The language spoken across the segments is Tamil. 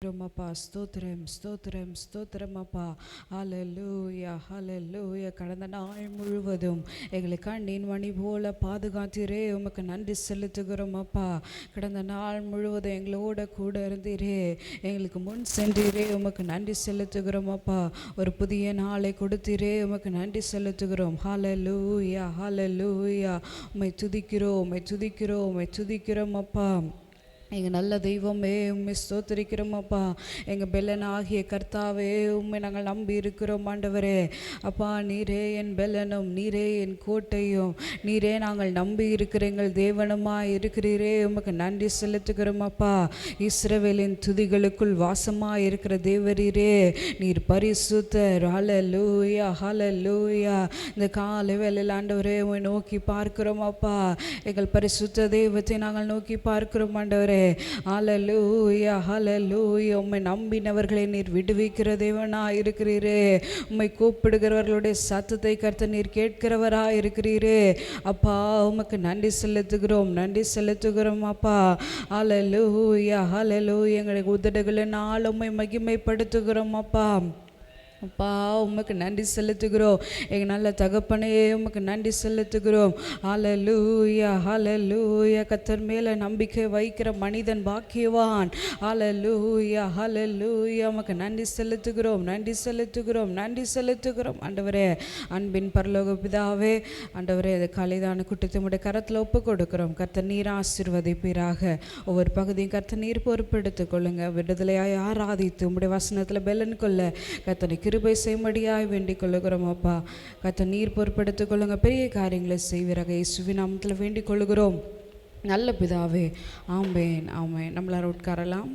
அப்பா ஸ்தோத்திரம் ஸ்தோத்திரம் ஸ்தோத்திரம் அப்பா. ஹல்லேலூயா ஹல்லேலூயா. கடந்த நாள் முழுவதும் எங்களை கண்ணின் மணி போல பாதுகாத்தீரே, உமக்கு நன்றி செலுத்துகிறோம் அப்பா. கடந்த நாள் முழுவதும் எங்களோட கூட இருந்தீரே, எங்களுக்கு முன் சென்றீரே, உமக்கு நன்றி செலுத்துகிறோம் அப்பா. ஒரு புதிய நாளை கொடுத்தீரே, உமக்கு நன்றி செலுத்துகிறோம். ஹல்லேலூயா ஹல்லேலூயா. உம்மை துதிக்கிறோம் உம்மை துதிக்கிறோம் உம்மை துதிக்கிறோம் அப்பா. எங்கள் நல்ல தெய்வமே உம்மை ஸ்தோத்திரிக்கிறோம் அப்பா. எங்கள் பெலன் ஆகிய கர்த்தாவே உம்மை நாங்கள் நம்பி இருக்கிறோம் ஆண்டவரே. அப்பா நீரே என் பெலனும் நீரே என் கோட்டையும் நீரே நாங்கள் நம்பி இருக்கிற எங்கள் தேவனுமாய் இருக்கிறீரே, உமக்கு நன்றி செலுத்துகிறோம் அப்பா. இஸ்ரவேலின் துதிகளுக்குள் வாசமாக இருக்கிற தேவரீரே, நீர் பரிசுத்தர். ஹல்லேலூயா ஹல்லேலூயா. இந்த காலை வேளையில் ஆண்டவரே உம்மை நோக்கி பார்க்கிறோம் அப்பா. எங்கள் பரிசுத்த தெய்வத்தை நாங்கள் நோக்கி பார்க்கிறோம் ஆண்டவரே. ஹல்லேலூயா ஹல்லேலூயா. உம்மை நம்பினவர்களை நீர் விடுவிக்கிற தேவனாய் இருக்கிறீரே. உம்மை கூப்பிடுகிறவர்களுடைய சத்தத்தை கர்த்தர் நீர் கேட்கிறவராய் இருக்கிறீரே அப்பா. உமக்கு நன்றி செலுத்துகிறோம் நன்றி செலுத்துகிறோம் அப்பா. ஹல்லேலூயா ஹல்லேலூயா. எங்களுடைய உதடுகளினால் உம்மை மகிமைப்படுத்துகிறோம் அப்பா. அப்பா உமக்கு நன்றி செலுத்துகிறோம். எங்கள் நல்ல தகப்பனே உமக்கு நன்றி செலுத்துகிறோம். ஹல்லேலூயா ஹல்லேலூயா. கர்த்தர் மேலே நம்பிக்கை வைக்கிற மனிதன் பாக்கியவான். ஹல்லேலூயா ஹல்லேலூயா. உமக்கு நன்றி செலுத்துகிறோம் நன்றி செலுத்துகிறோம் நன்றி செலுத்துகிறோம் ஆண்டவரே. அன்பின் பரலோக பிதாவே ஆண்டவரே, அது காலைதான கூட்டத்தை உடைய கரத்தில் ஒப்பு கொடுக்கிறோம். கர்த்தர் நீர் ஆசீர்வதிப்பீராக. ஒவ்வொரு பகுதியும் கர்த்தர் நீர் பொறுப்பெடுத்துக் கொள்ளுங்க. விடுதலையாய் ஆராதித்து உம்முடைய வசனத்தில் பெலன் கொள்ள கர்த்தனை கிருபை செய்யும்படியாய் வேண்டிக் கொள்ளுகிறோம் அப்பா. கர்த்தர் நீர் பொறுப்பெடுத்துக் கொள்ளுங்க. பெரிய காரியங்களை செய்வீராக. இயேசுவின் நாமத்தில் வேண்டிக் கொள்ளுகிறோம் நல்ல பிதாவே. ஆமென் ஆமென். நம்மளால் உட்காரலாம்.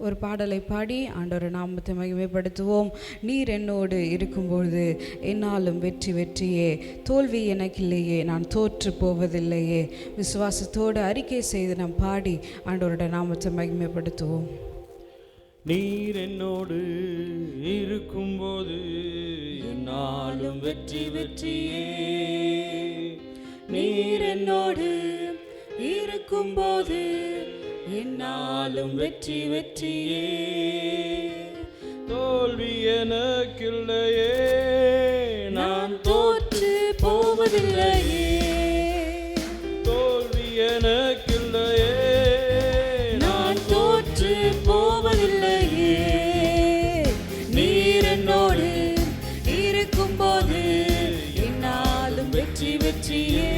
ஒரு பாடலை பாடி ஆண்டவர் நாமத்தை மகிமைப்படுத்துவோம். நீர் என்னோடு இருக்கும்பொழுது என்னாலும் வெற்றி வெற்றியே, தோல்வி எனக்கில்லையே, நான் தோற்று போவதில்லையே. விசுவாசத்தோடு அறிக்கை செய்து நாம் பாடி ஆண்டவரோட நாமத்தை மகிமைப்படுத்துவோம். நீர் என்னோடு இருக்கும்போது என்னாலும் வெற்றி வெற்றியே. நீர் என்னோடு இருக்கும்போது என்னாலும் வெற்றி வெற்றியே, தோல்வி எனக்கில்லையே, நான் தோற்று போவதில்லையே. தோல்வி எனக்கில்லையே, நான் தோற்று போவதில்லையே. நீர் என்னோடு இருக்கும்போது என்னாலும் வெற்றி வெற்றியே.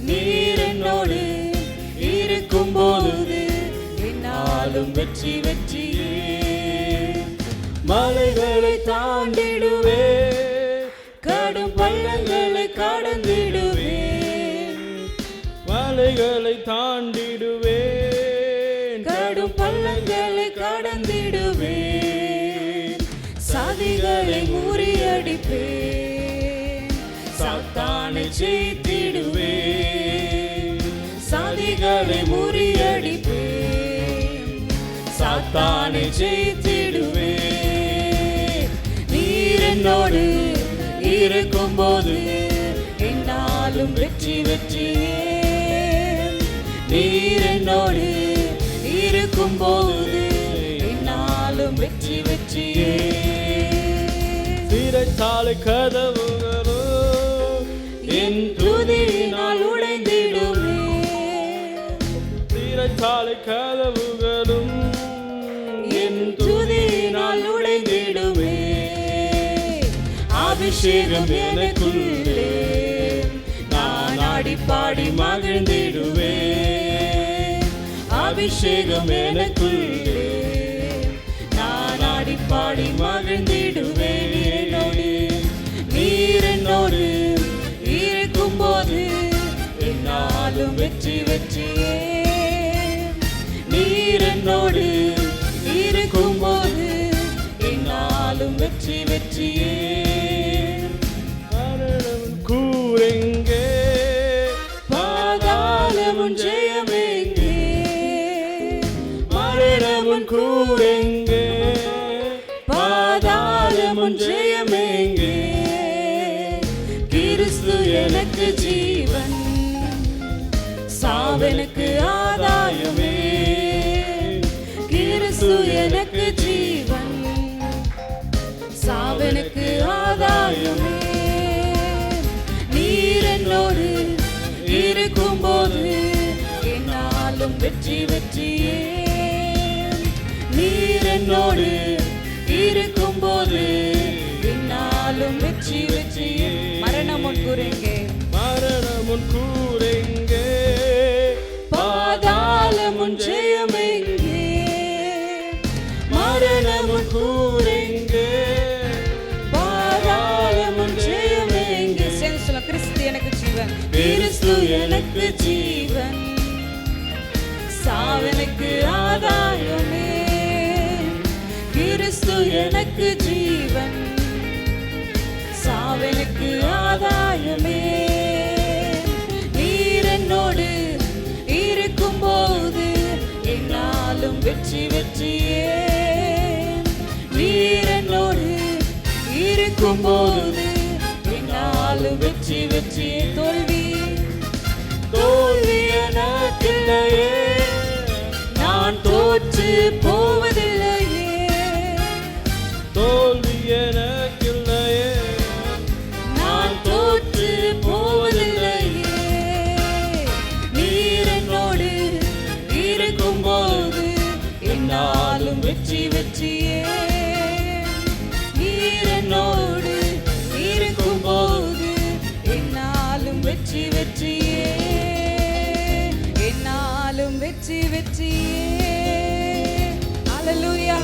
நீர் என்னோடு இருக்கும்போது என்னாலும் வெற்றி வெற்றியே. மலைகளை தாண்டிடுவே, கடும் பள்ளங்களை கடந்திடுவே. மலைகளை தாண்டிடுவே, கடும் பள்ளங்களை கடந்திடுவே. சதிகளை முறியடிப்பே, சாத்தானை ஜெயித்திடுவே. சதிகளை முறியடிப்பே, சாத்தானை ஜெயித்திடுவே. நீர் என்னோடு இருக்கும்போது என்னாலும் வெற்றி வெற்றியே. நீர் என்னோடு இருக்கும்போது என்னாலும் வெற்றி வெற்றியே. சிறைச்சாலை கதவுகளோ என் துதியினால் உடைந்திடுமே. சிறைச்சாலை கதவுகளும் என் துதியினால் உடைந்திடுமே. அபிஷேகம் எனக்குள்ளே, நான் ஆடி பாடி மகிழ்ந்திடுவே. அபிஷேகம் எனக்குள்ளே, நான் ஆடி பாடி மகிழ்ந்திடுவே. நீர் என்னோடு இருக்கும்போது என்னாலும் வெற்றி வெற்றியே. நீர் என்னோடு இருக்கும்போது என்னாலும் வெற்றி வெற்றியே. மரணம் கூரெங்கே, பாதாளமும் ஜெயமெங்கே. மரணமும் கூரெங்கே, பாதாளமும் ஜெயமெங்கே. கிறிஸ்து எனக்கு ஜீவன், சாவனுக்கு ஆதாயமே. ஆதாயமே. நீர் என்னோடு இருக்கும்போது என்னாலும் வெற்றி வெற்றியே. நீர் என்னோடு இருக்கும்போது என்னாலும் வெற்றி வெற்றியே. மரணம் முன்கூரெங்கே, மரணம் முன்கூரெங்கே, பாதாளம் முன் ஜெயமெங்கே. மரணம் முன்கூரெங்கே, பாதாளம் முன் ஜெயமெங்கே. சேர்ந்து சொல்ல, கிறிஸ்து எனக்கு ஜீவன், கிறிஸ்து எனக்கு ஜீவன், சாவனுக்கு ஆதாயமே. கிறிஸ்து எனக்கு ஜீவன், சாவனுக்கு ஆதாயமே. நீர் என்னோடு இருக்கும்போது என்னாலும் வெற்றி வெற்றியே. நீர் என்னோடு இருக்கும்போது என்னாலும் வெற்றி வெற்றியே. தோல்வி தோல்வி எனக்கில்லையே, நான் தோற்று போவதில்லையே. தோல்வி எனக்கில்லையே, நான் தோற்று போவதில்லையே. நீர் என்னோடு இருக்கும்போது என்னாலும் வெற்றி வெற்றியே. நீர் என்னோடு இருக்கும்போது என்னாலும் வெற்றி வெற்றியே. என்னாலும் வெற்றி வெற்றியே. ஹல்லேலூயா,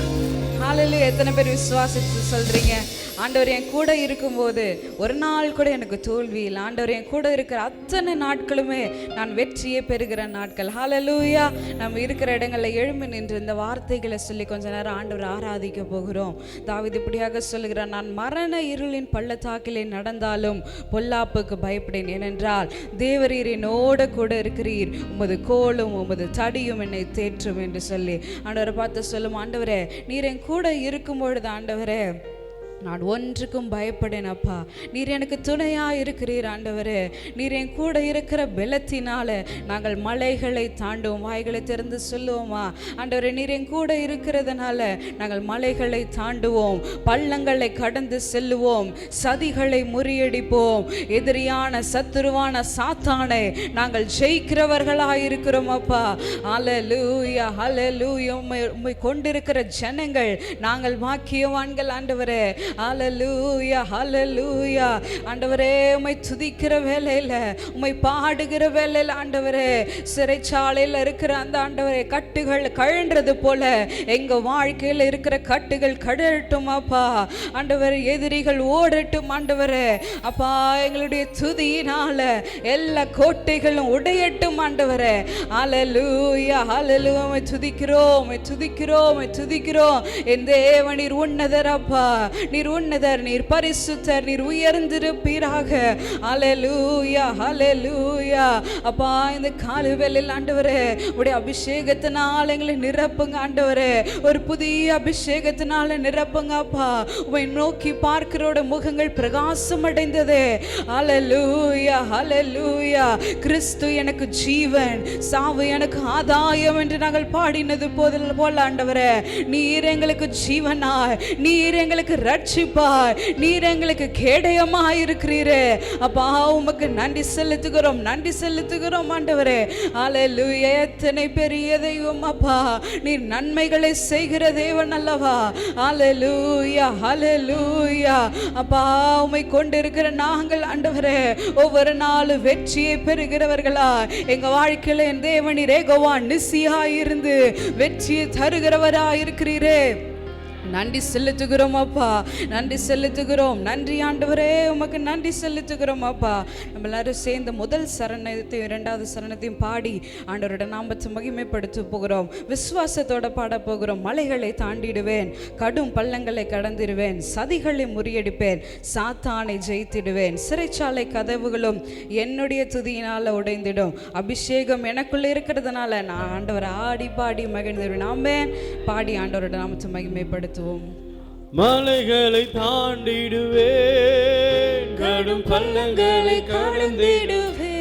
ஹல்லேலூயா. எத்தனை பேர் விசுவாசித்து சொல்றீங்க, ஆண்டவர் என் கூட இருக்கும்போது ஒரு நாள் கூட எனக்கு தோல்வி இல்லை, ஆண்டவர் என் கூட இருக்கிற அத்தனை நாட்களுமே நான் வெற்றியே பெறுகிற நாட்கள். ஹல்லேலூயா. நம்ம இருக்கிற இடங்களில் எழும்பி நின்று இந்த வார்த்தைகளை சொல்லி கொஞ்ச நேரம் ஆண்டவர் ஆராதிக்க போகிறோம். தாவீது இப்படியாக சொல்லுகிறார், நான் மரண இருளின் பள்ளத்தாக்கிலே நடந்தாலும் பொல்லாப்புக்கு பயப்படேன், ஏனென்றால் தேவரீர் என்னோட கூட இருக்கிறீர், உமது கோலும் உமது தடியும் என்னை தேற்றும் என்று சொல்லி ஆண்டவரை பார்த்து சொல்லும், ஆண்டவரே நீர் என் கூட இருக்கும் பொழுது ஆண்டவரே நான் ஒன்றுக்கும் பயப்படேன் அப்பா. நீர் எனக்கு துணையா இருக்கிறீர் ஆண்டவரே. நீர் என் கூட இருக்கிற பலத்தினால நாங்கள் மலைகளை தாண்டுவோம். வாய்களை திறந்து சொல்லுவோமா, ஆண்டவரே நீர் என் கூட இருக்கிறதுனால நாங்கள் மலைகளை தாண்டுவோம், பள்ளங்களை கடந்து செல்லுவோம், சதிகளை முறியடிப்போம், எதிரியான சத்துருவான சாத்தானை நாங்கள் ஜெயிக்கிறவர்களாய் இருக்கிறோம் அப்பா. ஹல்லேலூயா, ஹல்லேலூயா. உம்மை கொண்டிருக்கிற ஜனங்கள் நாங்கள் பாக்கியவான்கள் ஆண்டவரே. ஹல்லேலூயா, ஹல்லேலூயா. ஆண்டவரே உம்மை துதிக்கிற வேளையில, உம்மை பாடுகிற வேளையில ஆண்டவரே, சிறைச்சாலையில் இருக்கிற அந்த ஆண்டவரே கட்டுகள் கழன்றது போல எங்க வாழ்க்கையில் இருக்கிற கட்டுகள் கழட்டும் அப்பா. ஆண்டவரே எதிரிகள் ஓடட்டும் ஆண்டவரே அப்பா. எங்களுடைய துதியினால எல்லா கோட்டைகளும் உடையட்டும் ஆண்டவரே. ஹல்லேலூயா, ஹல்லேலூயா. உம்மை துதிக்கிறோம், உம்மை துதிக்கிறோம், உம்மை துதிக்கிறோம். என் தேவன் நீர் உன்னதர் அப்பா, நீர் உன்னதர், நீர் பரிசுத்தர், நீர் உயர்ந்திருப்பீராக. ஹல்லேலூயா, ஹல்லேலூயா. அப்பா இந்த காலைவேளையில் ஆண்டவரே உடைய அபிஷேகத்தினால் எங்களை நிரப்புங்க ஆண்டவரே. ஒரு புதிய அபிஷேகத்தினால நிரப்புங்க அப்பா. உம்மை நோக்கி பார்க்கிறோட முகங்கள் பிரகாசம் அடைந்தது. ஹல்லேலூயா, ஹல்லேலூயா. கிறிஸ்து எனக்கு ஜீவன், சாவு எனக்கு ஆதாயம் என்று நாங்கள் பாடினது போல ஆண்டவரே, நீர் எங்களுக்கு ஜீவனாய், நீர் எங்களுக்கு ரட்சிப்பாய், நீர் எங்களுக்கு கேடயமாய் இருக்கிறீரே அப்பா. உமக்கு நன்றி செலுத்துகிறோம், நன்றி செலுத்துகிறோம் ஆண்டவரே. ஹல்லேலூயா. எத்தனை பெரிய தெய்வம் அப்பா, நீர் நன்மைகளை செய்கிற தேவன் அல்லவா. ஹல்லேலூயா, ஹல்லேலூயா. அப்பா உம்மை கொண்டிருக்கிற நாங்கள் ஆண்டவரே ஒவ்வொரு நாளும் வெற்றியை பெறுகிறவர்களா எங்க வாழ்க்கையில என் தேவன் நீர் யெகோவா நிசியாய் இருந்து வெற்றியை தருகிறவராய் இருக்கிறீரே. நன்றி செலுத்துகிறோம் அப்பா, நன்றி செலுத்துகிறோம். நன்றி ஆண்டவரே, உமக்கு நன்றி செலுத்துகிறோம் அப்பா. நம்ம எல்லாரும் சேர்ந்து முதல் சரணத்தையும் இரண்டாவது சரணத்தையும் பாடி ஆண்டவரோட நாமத்தை மகிமைப்படுத்த போகிறோம். விசுவாசத்தோட பாட போகிறோம். மலைகளை தாண்டிடுவேன், கடும் பள்ளங்களை கடந்திடுவேன், சதிகளை முறியடிப்பேன், சாத்தானை ஜெயித்திடுவேன், சிறைச்சாலை கதவுகளும் என்னுடைய துதியினால உடைந்திடும், அபிஷேகம் எனக்குள்ள இருக்கிறதுனால நான் ஆண்டவரை ஆடி பாடி மகிழ்ந்திடுவேன். ஆமென். பாடி ஆண்டவரோட நாமத்தை மகிமைப்படுத்த மலைகளை தாண்டிடுவேன், கடும் பள்ளங்களை கடந்திடுவேன்.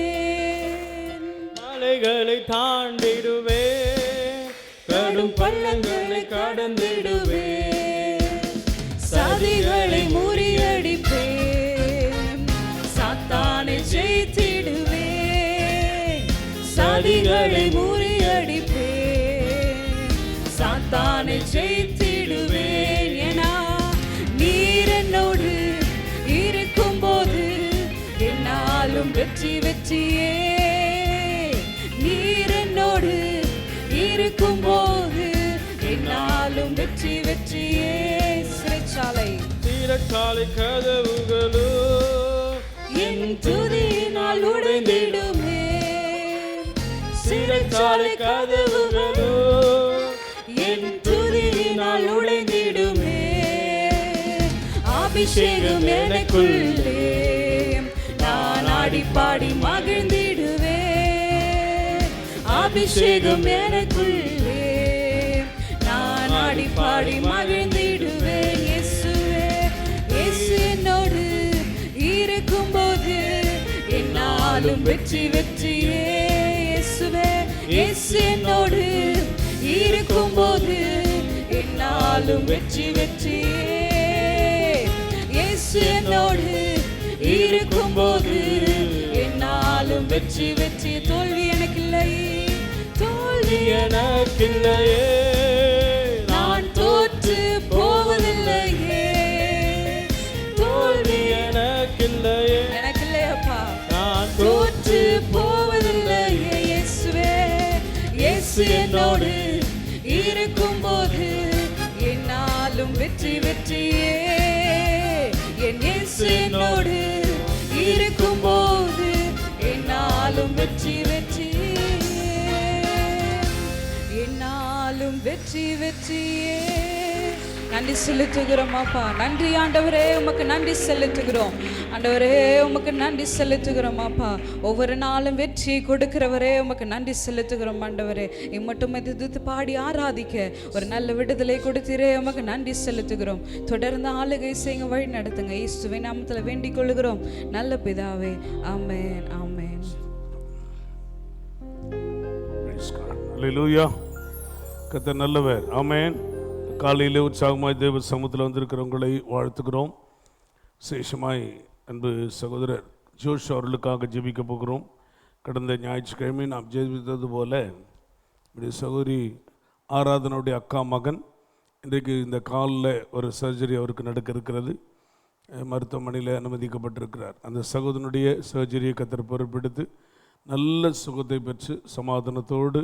மலைகளை தாண்டிடுவேன், கடும் பள்ளங்களை கடந்திடுவேன், சதிகளை முறியடிப்பேன், தடைகளை முறியடிப்பேன், சாத்தானை ஜெயித்திடுவேன். ஏனா நீர் என்னோடு இருக்கும்போது என்னாலும் வெற்றி வெற்றியே. நீர் என்னோடு இருக்கும்போது என்னாலும் வெற்றி வெற்றியே. சிறைச்சாலை கதவுகளோ என் துதியினால் உடைந்திடுமே. சிறைச்சாலை கதவுகளோ என் துதியினால் உடைந்திடுமே. அபிஷேகம் எனக்குள்ளே நான் ஆடி பாடி மகிழ்ந்திடுவேன். அபிஷேகம் எனக்குள்ளே நான் ஆடி பாடி மகிழ்ந்திடுவேன். இயேசுவே, இயேசு என்னோடு இருக்கும்போது என்னாலும் வெற்றி வெற்றியே. இயேசுவே, இயேசு என்னோடு இருக்கும்போது என்னாலும் வெற்றி வெற்றியே. இயேசு என்னோடு இருக்கும்போது என்னாலும் வெற்றி வெற்றி. தோல்வி எனக்கில்லை, தோல்வி எனக்கில்லையே, நான் தோற்று போவதில்லையே. தோல்வி எனக்கில்லையே, எனக்கில்லையப்பா, நான் தோற்று போவதில்லையே. இயேசுவே, இயேசு என்னோடு இருக்கும்போது என்னாலும் வெற்றி வெற்றியே. என் இயேசு என்னோடு இருக்கும்போது என்னாலும் வெற்றி வெற்றியே. என்னாலும் வெற்றி வெற்றியே. நன்றி செலுத்துகிறோம் அப்பா. நன்றி ஆண்டவரே, உமக்கு நன்றி செலுத்துகிறோம். ஆண்டவரே, உமக்கு நன்றி செலுத்துகிறோம் அப்பா. ஒவ்வொரு நாளும் வெற்றி கொடுக்கிறவரே, உமக்கு நன்றி செலுத்துகிறோம் ஆண்டவரே. இம்மட்டும் எதிர்த்து பாடி ஆராதிக்க ஒரு நல்ல விடுதலை கொடுத்தீரே, உமக்கு நன்றி செலுத்துகிறோம். தொடர்ந்து ஆளுகை செய்யுங்க, வழி நடத்துங்க. இயேசுவின் நாமத்தில் வேண்டிக் கொள்கிறோம் நல்ல பிதாவே. ஆமென், ஆமென். அல்லேலூயா. கர்த்தர் நல்லவர். ஆமென். காலையிலே உற்சாகமாய் தேவ சமூகத்தில் வந்திருக்கிறவங்களை வாழ்த்துக்கிறோம். விசேஷமாய் அன்பு சகோதரர் ஜோஷ் அவர்களுக்காக ஜெபிக்க போகிறோம். கடந்த ஞாயிற்றுக்கிழமை நாம் ஜெபித்தது போல இப்படி சகோதரி ஆராதனுடைய அக்கா மகன் இன்றைக்கு இந்த காலில் ஒரு சர்ஜரி அவருக்கு நடக்க இருக்கிறது. மருத்துவமனையில் அனுமதிக்கப்பட்டிருக்கிறார். அந்த சகோதரனுடைய சர்ஜரியை கர்த்தர் பொறுப்பெடுத்து நல்ல சுகத்தை பெற்று சமாதானத்தோடு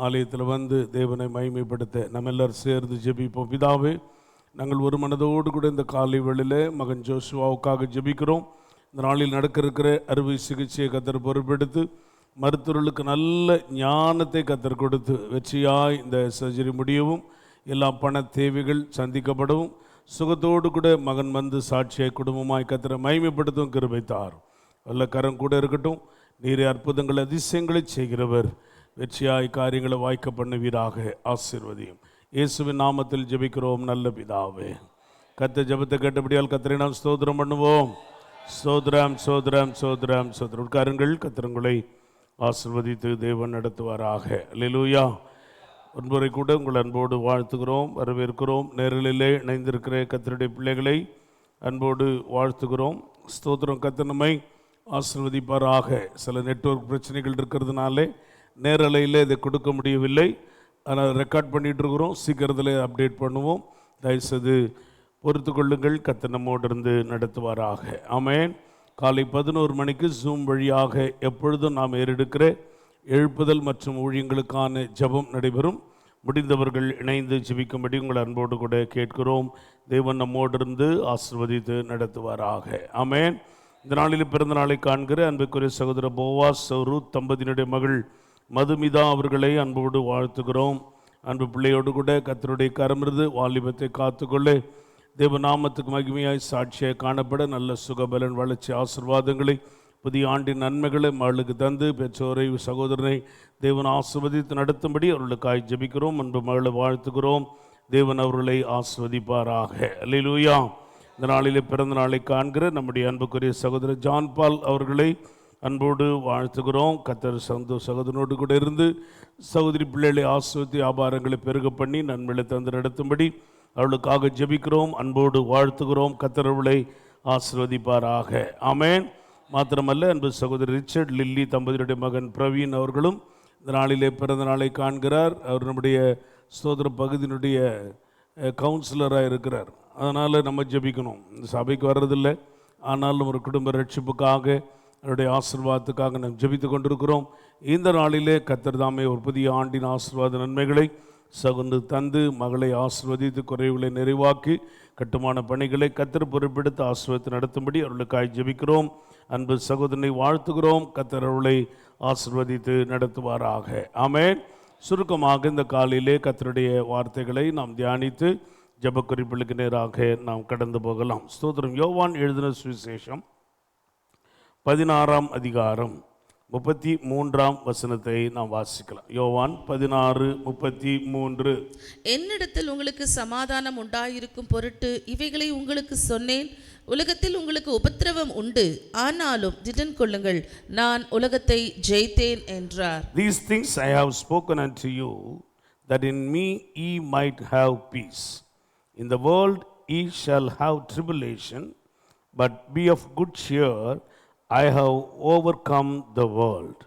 ஆலயத்தில் வந்து தேவனை மகிமைப்படுத்த நம்ம எல்லாரும் சேர்ந்து ஜெபிப்போம். பிதாவே, நாங்கள் ஒரு மனதோடு கூட இந்த காலை வேளையில் மகன் ஜோஷுவாவுக்காக ஜெபிக்கிறோம். இந்த நாளில் நடக்க இருக்கிற அறுவை சிகிச்சையை கர்த்தர் பொறுப்பெடுத்து மருத்துவர்களுக்கு நல்ல ஞானத்தை கர்த்தர் கொடுத்து வெற்றியாய் இந்த சர்ஜரி முடியவும், எல்லா பண தேவைகள் சந்திக்கப்படவும், சுகத்தோடு கூட மகன் வந்து சாட்சியாய் குடும்பமாய் கர்த்தரை மகிமைப்படுத்தும் கிருபை தாரும். நல்ல கரம் கூட இருக்கட்டும். நீரே அற்புதங்கள் அதிசயங்களை செய்கிறவர். வெற்றியாய் காரியங்களை வாய்க்க பண்ணுவீராக. ஆசீர்வதியும். இயேசுவின் நாமத்தில் ஜெபிக்கிறோம் நல்ல பிதாவே. கர்த்தர் ஜெபத்தை கேட்டபடியால் கர்த்தரை நாம் ஸ்தோத்திரம் பண்ணுவோம். ஸ்தோத்திரம், ஸ்தோத்திரம், ஸ்தோத்திரம், ஸ்தோத்திரம். உட்காருங்கள். கர்த்தர் உங்களை ஆசீர்வதித்து தேவன் நடத்துவாராக. அல்லேலூயா. ஒன்பரை கூட உங்கள் அன்போடு வாழ்த்துகிறோம், வரவேற்கிறோம். நேரலிலே இணைந்திருக்கிற கர்த்தருடைய பிள்ளைகளை அன்போடு வாழ்த்துகிறோம். ஸ்தோத்திரம். கர்த்தர் நம்மை ஆசீர்வதிப்பாராக. சில நெட்வொர்க் பிரச்சனைகள் இருக்கிறதுனாலே நேரலையில் இதை கொடுக்க முடியவில்லை. ஆனால் ரெக்கார்ட் பண்ணிகிட்டு இருக்கிறோம். சீக்கிரத்தில் அப்டேட் பண்ணுவோம். தயவுசெய்து பொறுத்து கொள்ளுங்கள். கர்த்தர் நம்மோடு இருந்து நடத்துவாராக. ஆமென். காலை 11 மணிக்கு ஜூம் வழியாக எப்பொழுதும் நாம் ஏறெடுக்கிற எழுப்புதல் மற்றும் ஊழியங்களுக்கான ஜெபம் நடைபெறும். முடிந்தவர்கள் இணைந்து ஜெபிக்கும்படி உங்கள் அன்போடு கூட கேட்கிறோம். தேவன் நம்மோடு இருந்து ஆசீர்வதித்து நடத்துவாராக. ஆமென். இந்த நாளில் பிறந்த நாளை காண்கிற அன்புக்குரிய சகோதர போவாஸ் ரூத் தம்பதியினுடைய மகள் மதுமிதா அவர்களை அன்போடு வாழ்த்துகிறோம். அன்பு பிள்ளையோடு கூட கர்த்தருடைய கரமிருந்து வாலிபத்தை காத்துக்கொள்ள தேவநாமத்துக்கு மகிமையாய் சாட்சியாய் காணப்பட நல்ல சுகபலன் வளர்ச்சி ஆசீர்வாதங்களை புதிய ஆண்டின் நன்மைகளை மகளுக்கு தந்து பெற்றோரை சகோதரனை தேவன் ஆசீர்வதித்து நடத்தும்படி அவர்களுக்காய் ஜெபிக்கிறோம். அன்பு மகளை வாழ்த்துகிறோம். தேவன் அவர்களை ஆசீர்வதிப்பாராக. அல்லேலூயா. இந்த நாளிலே பிறந்த நாளை காண்கிற நம்முடைய அன்புக்குரிய சகோதரர் ஜான் பால் அவர்களை அன்போடு வாழ்த்துகிறோம். கர்த்தர் சகோதரனோடு கூட இருந்து சகோதரி பிள்ளைகளை ஆசீர்வதித்து வியாபாரங்களை பெருக பண்ணி நன்மைகளை தந்து நடத்தும்படி அவளுக்காக ஜெபிக்கிறோம். அன்போடு வாழ்த்துகிறோம். கர்த்தர் அவளை ஆசீர்வதிப்பாராக. ஆமென். மாத்திரமல்ல, அன்பு சகோதரி ரிச்சர்ட் லில்லி தம்பதியுடைய மகன் பிரவீன் அவர்களும் இந்த நாளிலே பிறந்த நாளை காண்கிறார். அவர் நம்முடைய ஸ்தோத்திர பகுதியினுடைய கவுன்சிலராக இருக்கிறார். அதனால் நம்ம ஜெபிக்கணும். இந்த சபைக்கு வர்றதில்லை, ஆனாலும் ஒரு குடும்ப ரட்சிப்புக்காக அவருடைய ஆசீர்வாதத்துக்காக நாம் ஜெபித்து கொண்டிருக்கிறோம். இந்த நாளிலே கர்த்தர் தாமே ஒரு புதிய ஆண்டின் ஆசீர்வாத நன்மைகளை சகுந்து தந்து மகளை ஆசீர்வதித்து குறைவுகளை நிறைவாக்கி கட்டுமான பணிகளை கர்த்தர் பொறுப்பெடுத்து ஆசீர்வாதத்தை நடத்தும்படி அவர்களுக்காய் ஜெபிக்கிறோம். அன்பு சகோதரனை வாழ்த்துகிறோம். கர்த்தர் அவர்களை ஆசீர்வதித்து நடத்துவாராக. ஆமென். சுருக்கமாக இந்த காலையிலே கர்த்தருடைய வார்த்தைகளை நாம் தியானித்து ஜெப குறிப்புகளுக்கு நேராக நாம் கடந்து போகலாம். ஸ்தோத்திரம். யோவான் எழுதின சுவிசேஷம் 16ஆம் அதிகாரம் 33ஆம் வசனத்தை நாம் வாசிக்கலாம். யோவான் 16:33. என்னிடத்தில் உங்களுக்கு சமாதானம் உண்டாயிருக்கும் பொருட்டு இவைகளை உங்களுக்கு சொன்னேன். உலகத்தில் உங்களுக்கு உபத்திரவம் உண்டு, ஆனாலும் திடன் கொள்ளுங்கள், நான் உலகத்தை ஜெயித்தேன் என்றார். These things I have spoken unto you, that in me ye might have peace. In the world ye shall have tribulation, but be of good cheer, I have overcome the world.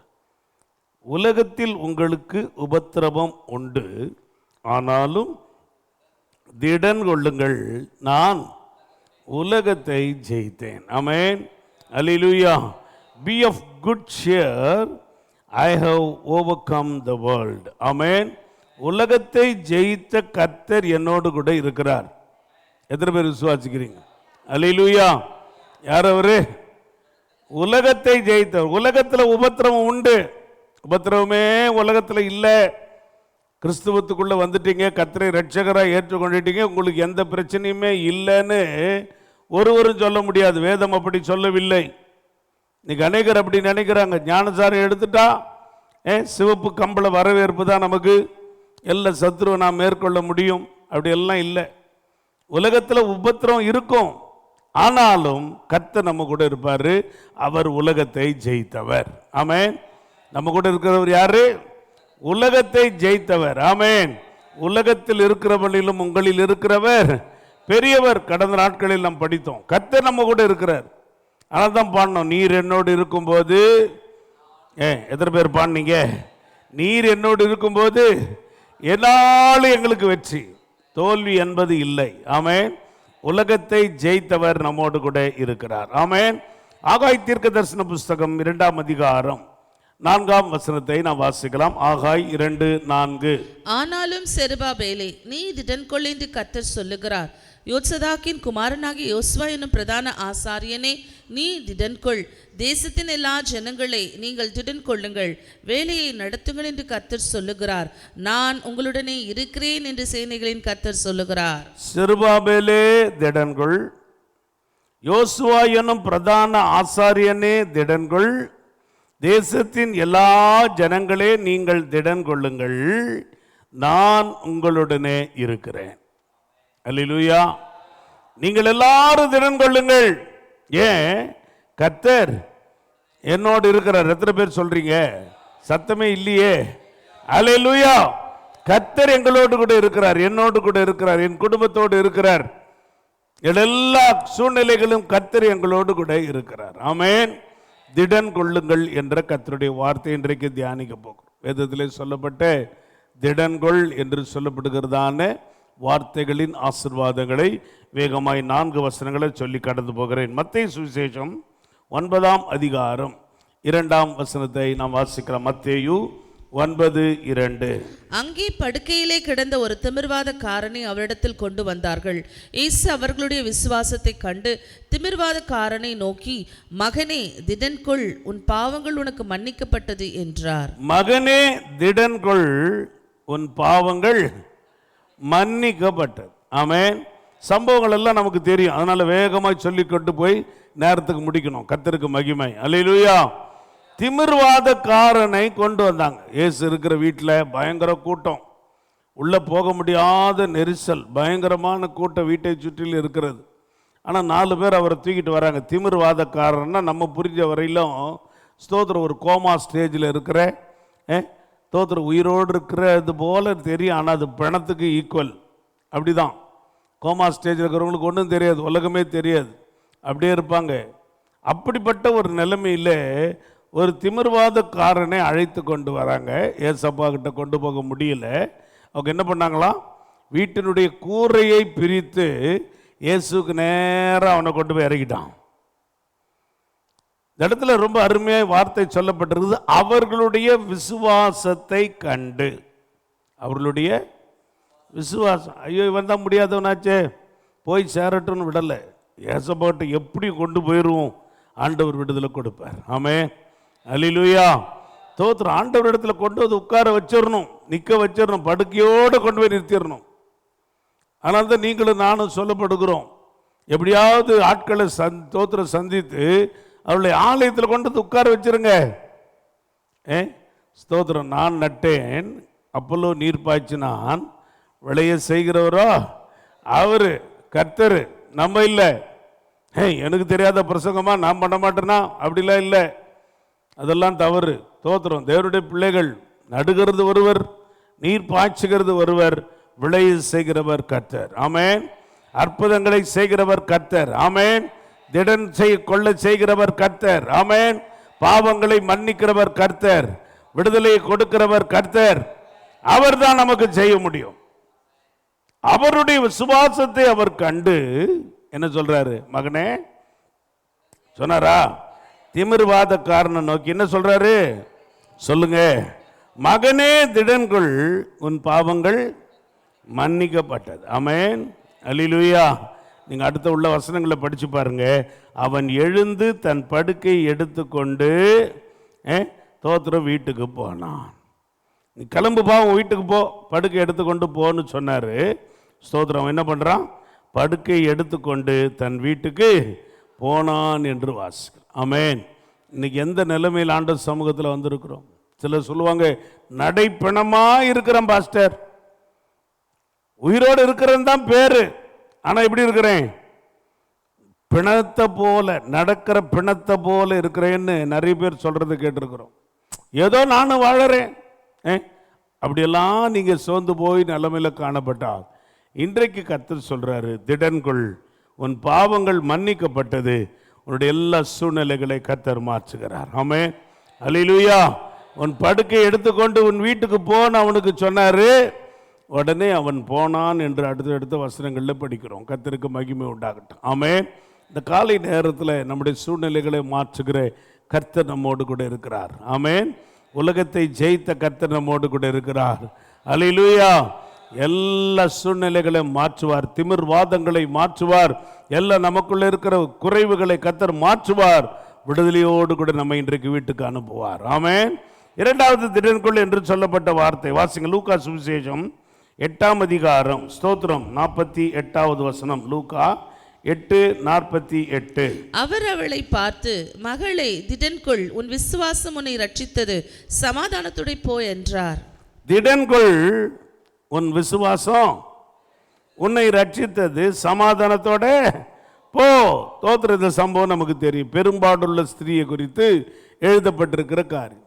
உலகத்தில் உங்களுக்கு உபத்திரவம் உண்டு, ஆனாலும் திடன் கொள்ளுங்கள், நான் உலகத்தை ஜெயித்தேன். ஆமென். அல்லேலூயா. Be of good cheer, I have overcome the world. ஆமென். உலகத்தை ஜெயித்த கர்த்தர் என்னோடு கூட இருக்கிறார். எத்தனை பேர் விசுவாசிக்கிறீங்க? அல்லேலூயா. யார் அவரு? உலகத்தை ஜெயித்தவர். உலகத்தில் உபத்திரவம் உண்டு. உபத்திரவமே உலகத்தில் இல்லை. கிறிஸ்துவத்துக்குள்ளே வந்துட்டீங்க, கர்த்தரை ரட்சகராக ஏற்றுக்கொண்டுட்டீங்க, உங்களுக்கு எந்த பிரச்சனையுமே இல்லைன்னு ஒருவரும் சொல்ல முடியாது. வேதம் அப்படி சொல்லவில்லை. இன்னைக்கு அநேகர் அப்படி நினைக்கிறாங்க. ஞானசாரம் எடுத்துட்டா சிவப்பு கம்பள வரவேற்பு தான் நமக்கு, எல்லா சத்துருவை நாம் மேற்கொள்ள முடியும். அப்படி எல்லாம் இல்லை. உலகத்தில் உபத்திரம் இருக்கும், ஆனாலும் கர்த்தர் நம்ம கூட இருப்பார். அவர் உலகத்தை ஜெயித்தவர். ஆமென். நம்ம கூட இருக்கிறவர் யாரு? உலகத்தை ஜெயித்தவர். ஆமென். உலகத்தில் இருக்கிறவர்களிலும் உங்களில் இருக்கிறவர் பெரியவர். கடந்த நாட்களில் நாம் படித்தோம். கர்த்தர் நம்ம கூட இருக்கிறார். ஆனால் தான் பாடணும், நீர் என்னோடு இருக்கும்போது. எத்தனை பேர் பாடினீங்க? நீர் என்னோடு இருக்கும்போது என்னாலும் எங்களுக்கு வெற்றி, தோல்வி என்பது இல்லை. ஆமென். உலகத்தை ஜெயித்தவர் நம்மோடு கூட இருக்கிறார். ஆமென். ஆகாய் தீர்க்க தரிசன புஸ்தகம் 2ஆம் அதிகாரம் 4ஆம் வசனத்தை நாம் வாசிக்கலாம். ஆகாய் 2:4. ஆனாலும் செருபாபேலே, நீ திடன் கொள் என்று கர்த்தர் சொல்லுகிறார். யோத்சதாக்கின் குமாரனாகிய யோசுவா என்னும் பிரதான ஆசாரியனே, நீ திடன் கொள். தேசத்தின் எல்லா ஜனங்களே, நீங்கள் திடன் கொள்ளுங்கள், வேலையை நடத்துங்கள் என்று கர்த்தர் சொல்லுகிறார். நான் உங்களுடனே இருக்கிறேன் என்று சேனைகளின் கர்த்தர் சொல்லுகிறார். செருபாபேலே திடன்கொள், யோசுவா என்னும் பிரதான ஆசாரியனே திடன்கொள், தேசத்தின் எல்லா ஜனங்களே நீங்கள் திடன் கொள்ளுங்கள், நான் உங்களுடனே இருக்கிறேன். அல்லேலூயா. நீங்கள் எல்லாரும் திடன் கொள்ளுங்கள். ஏன்? கர்த்தர் என்னோடு இருக்கிறார். எத்தனை பேர் சொல்றீங்க? சத்தமே இல்லையே. அல்லேலூயா. கர்த்தர் எங்களோடு கூட இருக்கிறார், என்னோடு கூட இருக்கிறார், என் குடும்பத்தோடு இருக்கிறார். எல்லா சூழ்நிலைகளும் கர்த்தர் எங்களோடு கூட இருக்கிறார். ஆமென். திடன் கொள்ளுங்கள் என்ற கர்த்தருடைய வார்த்தை இன்றைக்கு தியானிக்க போகிறோம். வேதத்திலே சொல்லப்பட்ட திடன்கொள் என்று சொல்லப்படுகிறதான வார்த்தைகளின் ஆசீர்வாதங்களை வேகமாய் 4 வசனங்களை சொல்லி கடந்து போகிறேன். மத்தேயு சுவிசேஷம் 9ஆம் அதிகாரம் 2ஆம் வசனத்தை நாம் வாசிக்கலாம். மத்தேயு 9:2. அங்கே படுக்கையிலே கிடந்த ஒரு திமிர்வாதக்காரனை அவரிடத்தில் கொண்டு வந்தார்கள். இயேசு அவர்களுடைய விசுவாசத்தை கண்டு திமிர்வாதக்காரனை நோக்கி, மகனே திடன்கொள், உன் பாவங்கள் உனக்கு மன்னிக்கப்பட்டது என்றார். மகனே திடன்கொள், உன் பாவங்கள் மன்னிக்கப்பட்டது. ஆமென். சம்பவங்கள் எல்லாம் நமக்கு தெரியும், அதனால வேகமாய் சொல்லி கொண்டு போய் நேரத்துக்கு முடிக்கணும். கர்த்தருக்கு மகிமை. அல்லேலூயா. திமிர்வாதக்காரனை கொண்டு வந்தாங்க. இயேசு இருக்கிற வீட்டில் பயங்கர கூட்டம், உள்ளே போக முடியாத நெரிசல், பயங்கரமான கூட்டம் வீட்டை சுற்றிலும் இருக்கிறது. ஆனால் 4 பேர் அவரை தூக்கிட்டு வராங்க. திமிர்வாதக்காரன்னா நம்ம புரிஞ்ச வரையிலும் ஸ்தோத்திரம் ஒரு கோமா ஸ்டேஜில் இருக்கிற ஸ்தோத்திரம் உயிரோடு இருக்கிறது போல தெரியும், ஆனால் அது பிணத்துக்கு ஈக்குவல். அப்படி தான் கோமா ஸ்டேஜில் இருக்கிறவங்களுக்கு ஒன்றும் தெரியாது, உலகமே தெரியாது, அப்படியே இருப்பாங்க. அப்படிப்பட்ட ஒரு நிலைமையில் ஒரு திமிர்வாதக்காரனை அழைத்து கொண்டு வராங்க. ஏசப்பா கிட்ட கொண்டு போக முடியல. அவங்க என்ன பண்ணாங்களாம், வீட்டினுடைய கூரையை பிரித்து இயேசுக்கு நேராக அவனை கொண்டு போய் இறக்கிட்டான். இந்த இடத்துல ரொம்ப அருமையாக வார்த்தை சொல்லப்பட்டிருக்குது, அவர்களுடைய விசுவாசத்தை கண்டு. அவர்களுடைய விசுவாசம். ஐயோ இவன் தான் முடியாதவனாச்சே, போய் சேரட்டும்னு விடலை. ஏசப்பாட்ட எப்படி கொண்டு போயிடுவோம், ஆண்டவர் விடுதலை கொடுப்பார். ஆமென், அல்லேலூயா, ஸ்தோத்திரம். ஆண்டவர் இடத்துல கொண்டு வந்து உட்கார வச்சிடணும், நிற்க வச்சிடணும், படுக்கையோடு கொண்டு போய் நிறுத்திடணும். அதனால தான் நீங்களும் நானும் சொல்லப்படுகிறோம், எப்படியாவது ஆட்களை ஸ்தோத்திரம் சந்தித்து அவருடைய ஆலயத்தில் கொண்டு வந்து உட்கார வச்சிருங்க. ஸ்தோத்திரம். நான் நட்டேன், அப்பல்லோ நீர் பாய்ச்சினான், விளைய செய்கிறவரோ அவரு, கர்த்தர், நம்ம இல்லை. எனக்கு தெரியாத பிரசங்கமா நான் பண்ண மாட்டேன்னா அப்படிலாம் இல்லை, அதெல்லாம் தவறு. ஸ்தோத்திரம். தேவனுடைய பிள்ளைகள், நடுகிறது ஒருவர், நீர் பாய்ச்சுகிறது ஒருவர், விளைய செய்கிறவர் கர்த்தர். ஆமென். அற்புதங்களை செய்கிறவர் கர்த்தர். ஆமென். திடன் கொள்ள செய்கிறவர் கர்த்தர். ஆமென். பாவங்களை மன்னிக்கிறவர் கர்த்தர், விடுதலையை கொடுக்கிறவர் கர்த்தர். அவர் தான் நமக்கு செய்ய முடியும். அவருடைய விசுவாசத்தை அவர் கண்டு என்ன சொல்றாரு, மகனே சொன்னாரா, திமிர்வாதக்காரனை நோக்கி என்ன சொல்றாரு சொல்லுங்க, மகனே திடன்கொள், உன் பாவங்கள் மன்னிக்கப்பட்டது. ஆமென், அல்லேலூயா. நீங்க அடுத்த உள்ள வசனங்களை படிச்சு பாருங்க. அவன் எழுந்து தன் படுக்கை எடுத்துக்கொண்டு தோத்திரம் வீட்டுக்கு போனான். நீ கிளம்பு பா, உன் வீட்டுக்கு போ, படுக்கை எடுத்துக்கொண்டு போன்னு சொன்னாரு. ஸ்தோத்திரம். என்ன பண்றான், படுக்கை எடுத்துக்கொண்டு தன் வீட்டுக்கு போனான் என்று வாசிக்கிறோம். ஆமென். இன்னைக்கு எந்த நிலைமையில் ஆண்டவர் சமூகத்தில் வந்திருக்கிறோம். சிலர் சொல்லுவாங்க, நடைப்பிணமா இருக்கிறேன் பாஸ்டர், உயிரோடு இருக்கிறேன் தான் பேரு, ஆனா எப்படி இருக்கிறேன், பிணத்தை போல, நடக்கிற பிணத்தை போல இருக்கிறேன்னு நிறைய பேர் சொல்றது கேட்டிருக்கிறோம். ஏதோ நானும் வாழறேன், அப்படியெல்லாம் நீங்க சோர்ந்து போய் நிலைமையில காணப்பட்டால், இன்றைக்கு கர்த்தர் சொல்றாரு, திடன்கொள், உன் பாவங்கள் மன்னிக்கப்பட்டது. உன்னுடைய எல்லா சூழ்நிலைகளை கர்த்தர் மாற்றுகிறார். ஆமென், அல்லேலூயா. உன் படுக்கை எடுத்துக்கொண்டு உன் வீட்டுக்கு போன்னு அவனுக்கு சொன்னாரு. உடனே அவன் போனான் என்று அடுத்த வசனங்களில் படிக்கிறோம். கர்த்தருக்கு மகிமை உண்டாகட்டும். ஆமென். இந்த காலை நேரத்தில் நம்முடைய சூழ்நிலைகளை மாற்றுகிற கர்த்தர் நம்மோடு கூட இருக்கிறார். ஆமென். உலகத்தை ஜெயித்த கர்த்தர் நம்மோடு கூட இருக்கிறார். அல்லேலூயா. எல்லா சூழ்நிலைகளையும் மாற்றுவார், திமிர்வாதங்களை மாற்றுவார், எல்லாம் நமக்குள்ள இருக்கிற குறைவுகளை கர்த்தர் மாற்றுவார், விடுதலையோடு கூட நம்ம இன்றைக்கு வீட்டுக்கு அனுப்புவார். ஆமென். இரண்டாவது திடன்கொள் என்று சொல்லப்பட்ட வார்த்தை வாசிங்க. லூக்கா சுவிசேஷம் 8ஆம் அதிகாரம், ஸ்தோத்திரம், 48வது வசனம். லூக்கா 8:48. அவர் அவளை பார்த்து, மகளே திடன்கொள், உன் விசுவாசம் உன்னை ரட்சித்தது, சமாதானத்துடை போ என்றார். திடன்கொள், உன் விசுவாசம் உன்னை ரட்சித்தது, சமாதானத்தோட போ. தோத்திர இந்த சம்பவம் நமக்கு தெரியும். பெரும்பாடுள்ள ஸ்திரியை குறித்து எழுதப்பட்டிருக்கிற காரியம்.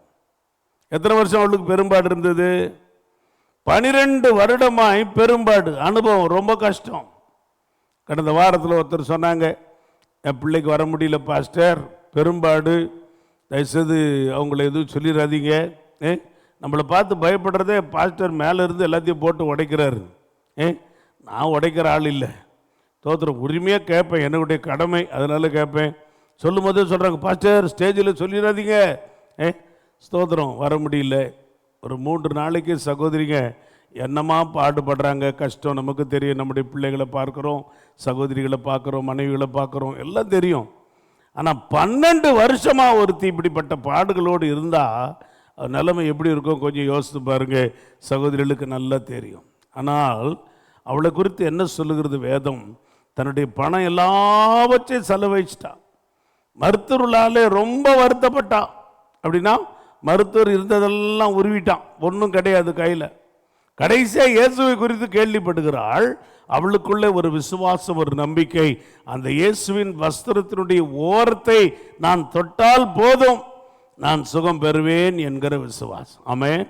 எத்தனை வருஷம் அவளுக்கு பெரும்பாடு இருந்தது? 12 வருடமாய் பெரும்பாடு அனுபவம், ரொம்ப கஷ்டம். கடந்த வாரத்தில் ஒருத்தர் சொன்னாங்க, என் பிள்ளைக்கு வர முடியல பாஸ்டர், பெரும்பாடு, தயவுசெய்து அவங்கள எதுவும் சொல்லிடாதீங்க. நம்மளை பார்த்து பயப்படுறதே பாஸ்டர் மேலே இருந்து எல்லாத்தையும் போட்டு உடைக்கிறாரு. நான் உடைக்கிற ஆள் இல்லை, தோத்திரம், உரிமையாக கேட்பேன், என்னுடைய கடமை, அதனால கேட்பேன். சொல்லும் போதே சொல்கிறாங்க, பாஸ்டர் ஸ்டேஜில் சொல்லிடாதீங்க. ஸ்தோத்திரம், வர முடியல. ஒரு 3 நாளைக்கு சகோதரிங்க என்னமா பாடுபடுறாங்க, கஷ்டம் நமக்கு தெரியும். நம்முடைய பிள்ளைகளை பார்க்குறோம், சகோதரிகளை பார்க்குறோம், மனைவிகளை பார்க்குறோம், எல்லாம் தெரியும். ஆனால் 12 வருஷமாக ஒருத்தி இப்படிப்பட்ட பாடுகளோடு இருந்தால் நிலைமை எப்படி இருக்கும் கொஞ்சம் யோசித்து பாருங்க. சகோதரிகளுக்கு நல்லா தெரியும். ஆனால் அவளை குறித்து என்ன சொல்லுகிறது வேதம்? தன்னுடைய பணம் எல்லாவற்றையும் செலவழிச்சிட்டா. மருத்துவர்களாலே ரொம்ப வருத்தப்பட்டா. அப்படின்னா மருத்துவர் இருந்ததெல்லாம் உருவிட்டான், ஒன்றும் கிடையாது கையில். கடைசியாக இயேசுவை குறித்து கேள்விப்படுகிறாள். அவளுக்குள்ளே ஒரு விசுவாசம், ஒரு நம்பிக்கை. அந்த இயேசுவின் வஸ்திரத்தினுடைய ஓரத்தை நான் தொட்டால் போதும், நான் சுகம் பெறுவேன் என்கிற விசுவாசம். ஆமென்,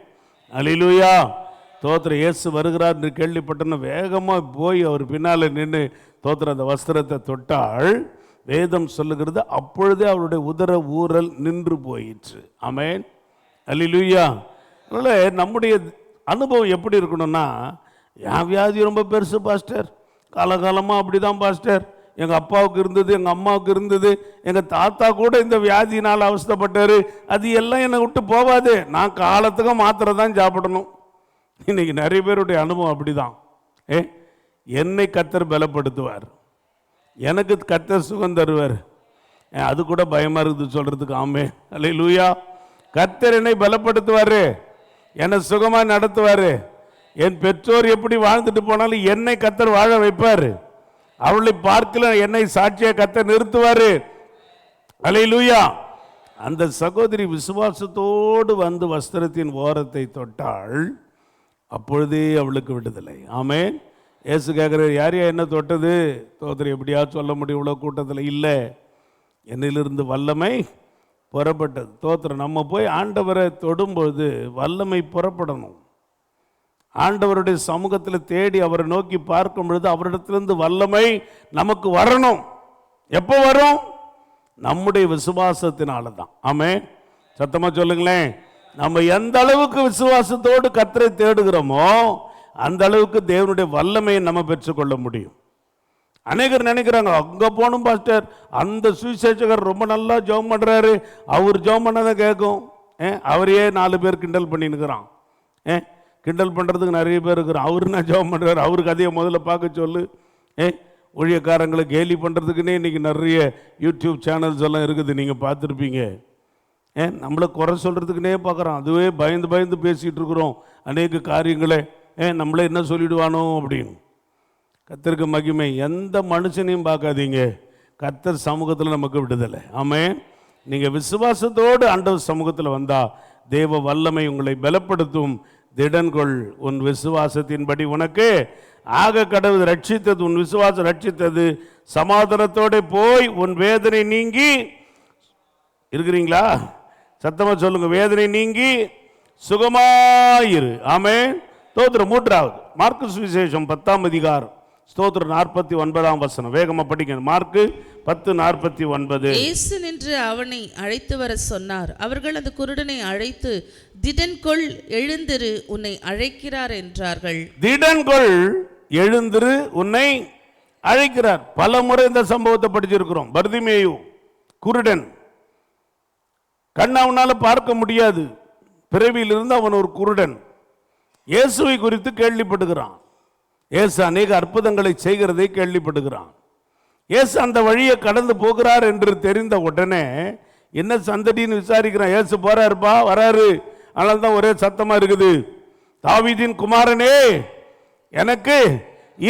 அல்லேலூயா. தோத்திர இயேசு வருகிறார் என்று கேள்விப்பட்டன வேகமாக போய் அவர் பின்னால் நின்று தோத்திர அந்த வஸ்திரத்தை தொட்டாள். வேதம் சொல்லுகிறது, அப்பொழுதே அவருடைய உதர ஊறல் நின்று போயிற்று. ஆமென், அல்லேலூயா. அதனால் நம்முடைய அனுபவம் எப்படி இருக்கணும்னா, என் வியாதி ரொம்ப பெருசு பாஸ்டர், காலகாலமாக அப்படி தான் பாஸ்டர், எங்கள் அப்பாவுக்கு இருந்தது, எங்கள் அம்மாவுக்கு இருந்தது, எங்கள் தாத்தா கூட இந்த வியாதினால் அவஸ்தைப்பட்டார், அது எல்லாம் என்னை விட்டு போகாது, நான் காலத்துக்கு மாத்திரை தான் சாப்பிடணும். இன்னைக்கு நிறைய பேருடைய அனுபவம் அப்படி தான். என்னை கர்த்தர் பலப்படுத்துவார், எனக்கு கர்த்தர் சுகம் தருவார். அது கூட பயமாக இருக்குது சொல்கிறதுக்கு. ஆமென், அல்லேலூயா. கர்த்தர் என்னை பலப்படுத்துவார், என்னை சுகமாக நடத்துவார். என் பெற்றோர் எப்படி வாழ்ந்துட்டு போனாலும் என்னை கர்த்தர் வாழ வைப்பார். அவளை பார்க்கல என்னை சாட்சியை கர்த்தர் நிறுத்துவார். அல்லேலூயா. அந்த சகோதரி விசுவாசத்தோடு வந்து வஸ்திரத்தின் ஓரத்தை தொட்டாள், அப்பொழுதே அவளுக்கு விடுதலை. ஆமென். ஏசு கேட்குறாரு, யார் என்ன தொட்டது? தோத்திரம் எப்படியா சொல்ல முடியும் இவ்வளோ கூட்டத்தில்? இல்லை, என்னிலிருந்து வல்லமை புறப்பட்டது. தோத்திரம் நம்ம போய் ஆண்டவரை தொடும்போது வல்லமை புறப்படணும். ஆண்டவருடைய சமூகத்தில் தேடி அவரை நோக்கி பார்க்கும் பொழுது அவரிடத்திலிருந்து வல்லமை நமக்கு வரணும். எப்போ வரும்? நம்முடைய விசுவாசத்தினால தான். ஆமென், சத்தமாக சொல்லுங்களேன். நம்ம எந்த அளவுக்கு விசுவாசத்தோடு கர்த்தரை தேடுகிறோமோ அந்த அளவுக்கு தேவனுடைய வல்லமையை நம்ம பெற்றுக்கொள்ள முடியும். அநேகர் நினைக்கிறாங்க, அங்கே போகணும் பாஸ்டர், அந்த சுவிசேஷகர் ரொம்ப நல்லா ஜெபம் பண்ணுறாரு, அவர் ஜெபம் பண்ணதை கேட்கும். அவரையே 4 பேர் கிண்டல் பண்ணினுக்கிறான். கிண்டல் பண்ணுறதுக்கு நிறைய பேர் இருக்கிறான். அவர் என்ன ஜெபம் பண்ணுறாரு, அவர் கதையை முதல்ல பார்க்க சொல்லு. ஊழியக்காரங்களை கேலி பண்ணுறதுக்குன்னே இன்றைக்கி நிறைய யூடியூப் சேனல்ஸ் எல்லாம் இருக்குது, நீங்கள் பார்த்துருப்பீங்க. நம்மளை குறை சொல்கிறதுக்குன்னே பார்க்குறோம். அதுவே பயந்து பயந்து பேசிகிட்டு இருக்கிறோம் அநேக காரியங்களை. நம்மளே என்ன சொல்லிடுவானோ அப்படின்னு. கர்த்தருக்கு மகிமை. எந்த மனுஷனையும் பார்க்காதீங்க, கர்த்தர் சமூகத்தில் நமக்கு விடுதலை. ஆமென். நீங்கள் விசுவாசத்தோடு ஆண்டவர் சமூகத்தில் வந்தால் தேவ வல்லமை உங்களை பலப்படுத்தும். திடன்கொள், உன் விசுவாசத்தின்படி உனக்கு ஆக கடவுள் ரட்சித்தது, உன் விசுவாசம் ரட்சித்தது. சமாதானத்தோடு போய் உன் வேதனை நீங்கி இருக்கிறீங்களா? சத்தமாக சொல்லுங்க, வேதனை நீங்கி சுகமாயிரு. ஆமென். ஸ்தோத்திரம். 3வது மார்க்கு சுவிசேஷம் 10ஆம் அதிகாரம் ஸ்தோத்திரம் 49ஆம் வசனம். வேகமாக படிக்கணும். மார்க்கு 10:49. இயேசு நின்று அவனை அழைத்து வர சொன்னார். அவர்கள் அந்த குருடனை அழைத்து, திடன்கொள், எழுந்திரு, உன்னை அழைக்கிறார் என்றார்கள். திடன்கொள், எழுந்திரு, உன்னை அழைக்கிறார். பல முறை இந்த சம்பவத்தை படிச்சிருக்கிறோம். பர்திமேயு குருடன், கண் அவனால பார்க்க முடியாது, பிறவியிலிருந்து அவன் ஒரு குருடன். இயேசுவை குறித்து கேள்விப்படுகிறான். இயேசு அநேக அற்புதங்களை செய்கிறதை கேள்விப்படுகிறான். இயேசு அந்த வழியை கடந்து போகிறார் என்று தெரிந்த உடனே என்ன சந்தடின்னு விசாரிக்கிறான். இயேசு போறாருப்பா, வராரு, அதனால தான் ஒரே சத்தமா இருக்குது, தாவீதின் குமாரனே எனக்கு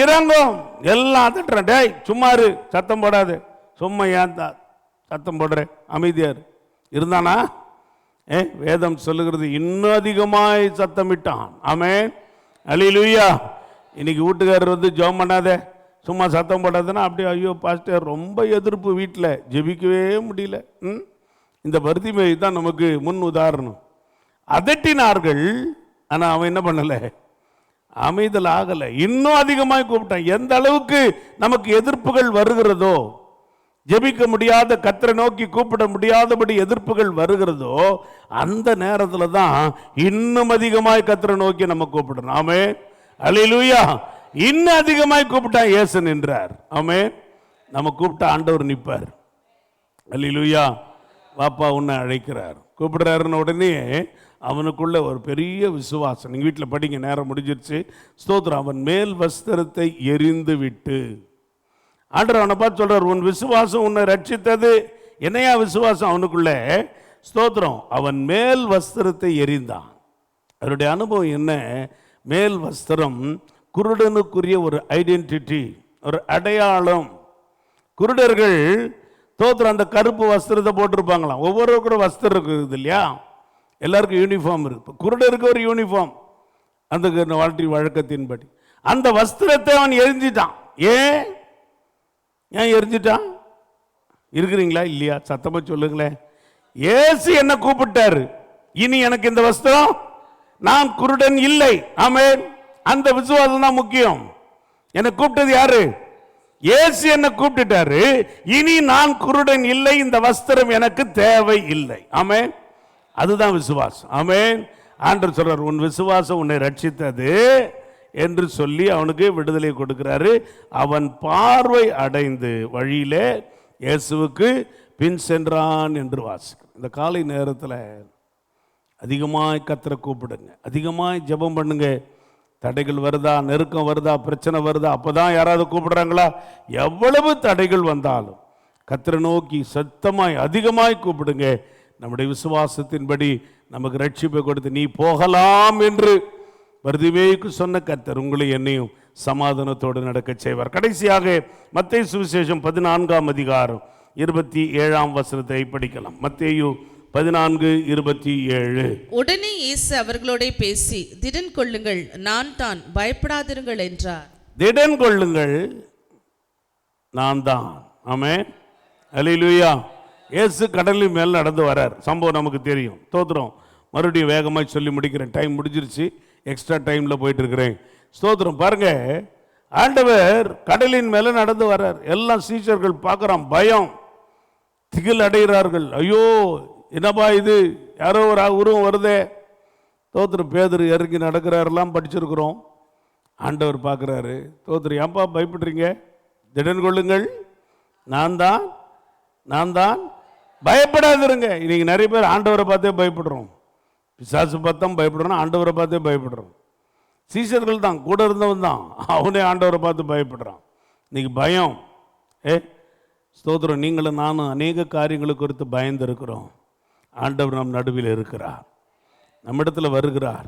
இறங்கும். எல்லாம் அதட்டுறான். டேய் சும்மாரு, சத்தம் போடாது. சும்மா ஏன் சத்தம் போடுற, அமைதியார் இருந்தானா? வேதம் சொல்லுகிறது, இன்னும் அதிகமாய் சத்தமிட்டான். ஆமென், அல்லேலூயா. இன்னைக்கு வீட்டுக்காரர் வந்து ஜெபம் பண்ணாத, சும்மா சத்தம் போடாதுன்னா அப்படியே, ஐயோ பாஸ்டர் ரொம்ப எதிர்ப்பு, வீட்டில் ஜெபிக்கவே முடியல. இந்த பர்திமேயு தான் நமக்கு முன் உதாரணம். அதட்டினார்கள், ஆனால் அவன் என்ன பண்ணலை, அமைதல் ஆகலை, இன்னும் அதிகமாக கூப்பிட்டான். எந்த அளவுக்கு நமக்கு எதிர்ப்புகள் வருகிறதோ, ஜெபிக்க முடியாத, கர்த்தரை நோக்கி கூப்பிட முடியாதபடி எதிர்ப்புகள் வருகிறதோ, அந்த நேரத்தில் தான் இன்னும் அதிகமாய் கர்த்தரை நோக்கி நம்ம கூப்பிடணும். ஆமென், அல்லேலூயா. இன்னும் அதிகமாய் கூப்பிட்டா இயேசு நின்றார். ஆமென். நம்ம கூப்பிட்டா ஆண்டவர் நிற்பார். அல்லேலூயா. பாப்பா உன்னை அழைக்கிறார், கூப்பிடுறாருன்னு உடனே அவனுக்குள்ள ஒரு பெரிய விசுவாசம். நீங்கள் வீட்டில் படிங்க, நேரம் முடிஞ்சிருச்சு. ஸ்தோத்திரம். அவன் மேல் வஸ்திரத்தை எரிந்து விட்டு, ஆண்டவர் அவனை பார்த்து சொல்றார், உன் விசுவாசம் உன்னை ரட்சித்தது. என்னையா விசுவாசம் அவனுக்குள்ள? ஸ்தோத்திரம். அவன் மேல் வஸ்திரத்தை எரிந்தான். அவருடைய அனுபவம் என்ன? மேல் வஸ்திரம் குருடனுக்குரிய ஒரு ஐடென்டிட்டி, ஒரு அடையாளம். குருடர்கள் ஸ்தோத்திரம் அந்த கருப்பு வஸ்திரத்தை போட்டிருப்பாங்களாம். ஒவ்வொருவருக்கும் வஸ்திரம் இருக்குது இல்லையா? எல்லாருக்கும் யூனிஃபார்ம் இருக்கு. குருடருக்கு ஒரு யூனிஃபார்ம், அந்த வாழ்க்கை வழக்கத்தின்படி. அந்த வஸ்திரத்தை அவன் எரிஞ்சிட்டான். ஏன் எரிஞ்சிட்டான்? இருக்கிறீங்களா இல்லையா? சத்தமா சொல்லுங்களேன். இயேசு என்ன கூப்பிட்டாரு, இனி எனக்கு இந்த வஸ்திரம், நான் குருடன் இல்லை. ஆமென். அந்த விசுவாசம் தான் முக்கியம். என்னை கூப்பிட்டது யாரு? இயேசு என்ன கூப்பிட்டுட்டாரு, இனி நான் குருடன் இல்லை, இந்த வஸ்திரம் எனக்கு தேவை இல்லை. ஆமென். அதுதான் விசுவாசம். ஆமென். ஆண்டவர் சொல்றார், உன் விசுவாசம் உன்னை ரட்சித்தது என்று சொல்லி அவனுக்கு விடுதலை கொடுக்கிறாரு. அவன் பார்வை அடைந்து வழியிலே இயேசுவுக்கு பின் சென்றான் என்று வாசிக்கிறோம். இந்த காலை நேரத்தில் அதிகமாய் கர்த்தரை கூப்பிடுங்க, அதிகமாய் ஜெபம் பண்ணுங்க. தடைகள் வருதா, நெருக்கம் வருதா, பிரச்சனை வருதா, அப்போதான் யாராவது கூப்பிடுறாங்களா? எவ்வளவு தடைகள் வந்தாலும் கர்த்தரை நோக்கி சத்தமாய் அதிகமாய் கூப்பிடுங்க. நம்முடைய விசுவாசத்தின்படி நமக்கு ரட்சிப்பை கொடுத்து நீ போகலாம் என்று பர்திமேயுக்கு சொன்ன கர்த்தர் உங்களை என்னையும் சமாதானத்தோடு நடக்க செய்வார். கடைசியாக மத்தேயு சுவிசேஷம் 14ஆம் அதிகாரம் 27ஆம் வசனத்தை படிக்கலாம். மத்தேயு 14:27. உடனே இயேசு அவர்களோட பேசி, திடன் கொள்ளுங்கள், நான் தான், பயப்படாதிருங்கள் என்றார். திடன் கொள்ளுங்கள், நான் தான். ஆமென். அல்லேலூயா. இயேசு கடலின் மேல் நடந்து வரார். சம்பவம் நமக்கு தெரியும். ஸ்தோத்திரம். மறுபடியும் வேகமாக சொல்லி முடிக்கிறேன், டைம் முடிஞ்சிருச்சு, எக்ஸ்ட்ரா டைமில் போயிட்டு இருக்கிறேன். ஸ்தோத்திரம். பாருங்க, ஆண்டவர் கடலின் மேலே நடந்து வர்றார். எல்லாம் சீஷர்கள் பார்க்குறான், பயம், திகில் அடைகிறார்கள். ஐயோ என்னப்பா இது, யாரோ ஒரு உருவம் வருதே. ஸ்தோத்திரம். பேதுரு இறங்கி நடக்கிறாரெல்லாம் படிச்சிருக்கிறோம். ஆண்டவர் பார்க்குறாரு. ஸ்தோத்திரம். ஏன்பா பயப்படுறீங்க? திடன் கொள்ளுங்கள், நான் தான், நான் தான், பயப்படாதிருங்க. இன்னைக்கு நிறைய பேர் ஆண்டவரை பார்த்தே பயப்படுறோம். பிசாசு பார்த்தா பயப்படுறோம், ஆண்டவரை பார்த்தே பயப்படுறோம். சீஷர்கள் தான், கூட இருந்தவன் தான், அவனே ஆண்டவரை பார்த்து பயப்படுறான். இன்னைக்கு பயம். ஸ்தோத்திரம். நீங்களும் நானும் அநேக காரியங்களை குறித்து பயந்து இருக்கிறோம். ஆண்டவர் நம் நடுவில் இருக்கிறார், நம்மிடத்தில் வருகிறார்,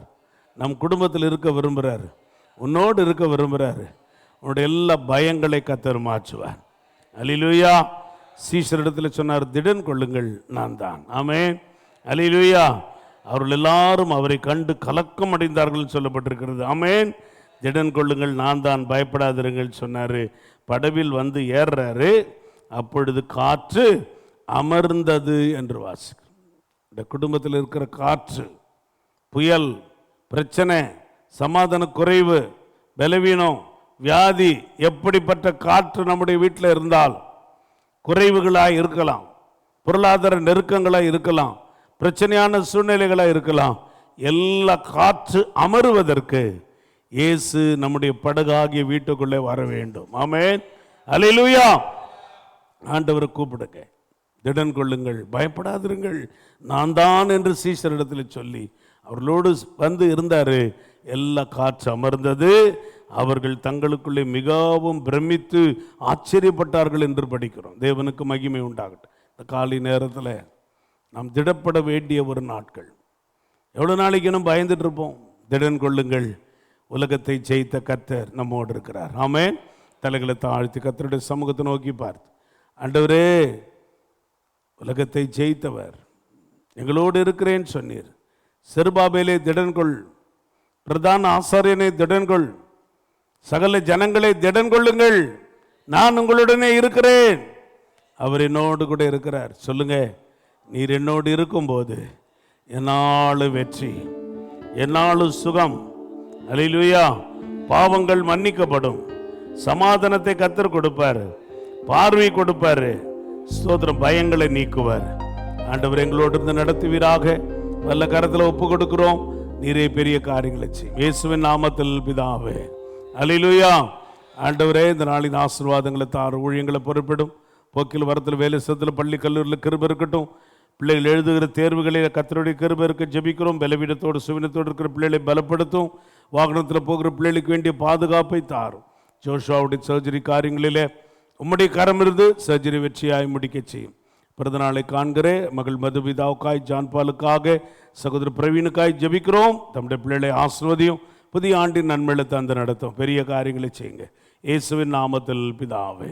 நம் குடும்பத்தில் இருக்க விரும்புகிறார், உன்னோடு இருக்க விரும்புகிறார். உன்னுடைய எல்லா பயங்களை கர்த்தர் மாற்றுவார். அல்லேலூயா. சீஷரிடத்தில் சொன்னார், திடன் கொள்ளுங்கள், நான் தான். ஆமென். அல்லேலூயா. அவர்கள் எல்லாரும் அவரை கண்டு கலக்கம் அடைந்தார்கள் சொல்லப்பட்டிருக்கிறது. ஆமென். திடன் கொள்ளுங்கள், நான் தான், பயப்படாதிருங்கள் சொன்னார். படவில் வந்து ஏறுறாரு. அப்பொழுது காற்று அமர்ந்தது என்று வாசிக்கிறோம். இந்த குடும்பத்தில் இருக்கிற காற்று, புயல், பிரச்சனை, சமாதான குறைவு, பலவீனம், வியாதி, எப்படிப்பட்ட காற்று நம்முடைய வீட்டில் இருந்தால், குறைவுகளாக இருக்கலாம், பொருளாதார நெருக்கங்களாக இருக்கலாம், பிரச்சனையான சூழ்நிலைகளாக இருக்கலாம், எல்லா காற்று அமருவதற்கு இயேசு நம்முடைய படகாகிய வீட்டுக்குள்ளே வர வேண்டும். ஆமென். அல்லேலூயா. ஆண்டவரை கூப்பிடுங்க, திடன் கொள்ளுங்கள், பயப்படாதிருங்கள், நான் தான் என்று சீஷரிடத்தில் சொல்லி அவர்களோடு வந்து இருந்தார். எல்லா காற்று அமர்ந்தது. அவர்கள் தங்களுக்குள்ளே மிகவும் பிரமித்து ஆச்சரியப்பட்டார்கள் என்று படிக்கிறோம். தேவனுக்கு மகிமை உண்டாகட்டும். இந்த காலை நேரத்தில் நாம் திடப்பட வேண்டிய ஒரு நாட்கள். எவ்வளோ நாளைக்கு நம்ம பயந்துட்டு இருப்போம்? திடன் கொள்ளுங்கள், உலகத்தை ஜெயித்த கர்த்தர் நம்மோடு இருக்கிறார். ஆமென். தலைகளை தாழ்த்தி கர்த்தருடைய சமூகத்தை நோக்கி பார்த்து, ஆண்டவரே, உலகத்தை ஜெயித்தவர், எங்களோடு இருக்கிறேன்னு சொன்னீர். செருபாபேலே திடன்கொள், பிரதான ஆசாரியனை திடன்கொள், சகல ஜனங்களை திடன் கொள்ளுங்கள், நான் உங்களுடனே இருக்கிறேன். அவர் என்னோடு கூட இருக்கிறார். சொல்லுங்க, நீர் என்னோடு இருக்கும்போது என்னாலும் வெற்றி, என்னாலும் சுகம். அல்லேலூயா. பாவங்கள் மன்னிக்கப்படும், சமாதானத்தை கர்த்தர் கொடுப்பார், பார்வை கொடுப்பார், ஸ்தோத்திரம், பயங்களை நீக்குவார். ஆண்டவர் எங்களோடு இருந்து நடத்துவீராக. வல்ல கரத்தில் ஒப்பு கொடுக்கிறோம். நீரே பெரிய காரியங்களை செய்யும். இயேசுவின் நாமத்தில் பிதாவே. அல்லேலூயா. ஆண்டவரே, இந்த நாளின் ஆசீர்வாதங்களை தார். ஊழியங்களை பொறுப்பிடும். போக்கில் வரத்தில், வேலை சத்தில், பள்ளி கல்லூரியில் கிருபை இருக்கட்டும். பிள்ளைகள் எழுதுகிற தேர்வுகளில் கர்த்தருடைய கிருபை இருக்க ஜெபிக்கிறோம். பலவீனத்தோடு சுவினத்தோடு இருக்கிற பிள்ளைகளை பலப்படுத்தும். வாகனத்தில் போகிற பிள்ளைகளுக்கு வேண்டிய பாதுகாப்பை தாரும். ஜோஷுவாவுடைய சர்ஜரி காரியங்களிலே உம்முடைய கரம் இருந்து சர்ஜரி வெற்றியாய் முடிக்க செய்யும். பிறந்த நாளை காண்கிற மகள் மதுபிதாவுக்காய், ஜான்பாலுக்காக, சகோதரர் பிரவீனுக்காய் ஜெபிக்கிறோம். தம்முடைய பிள்ளைகளை ஆசீர்வதியும். புதிய ஆண்டின் நன்மைகளை தந்து நடத்தும். பெரிய காரியங்களை செய்யுங்க. இயேசுவின் நாமத்தில் பிதாவே.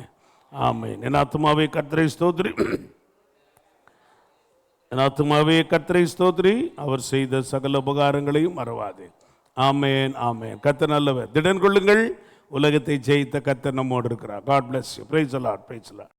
ஆமென். என் ஆத்துமாவே கர்த்தரை ஸ்தோத்திரி, என் ஆத்துமாவே கர்த்தரை ஸ்தோத்திரி, அவர் செய்த சகல உபகாரங்களையும் மறவாதே. ஆமென். ஆமென். கர்த்தர் நல்லவர். திடன் கொள்ளுங்கள், உலகத்தை ஜெயித்த கர்த்தர் நம்மோடு இருக்கிறார். God bless you. Praise the Lord. Praise the Lord.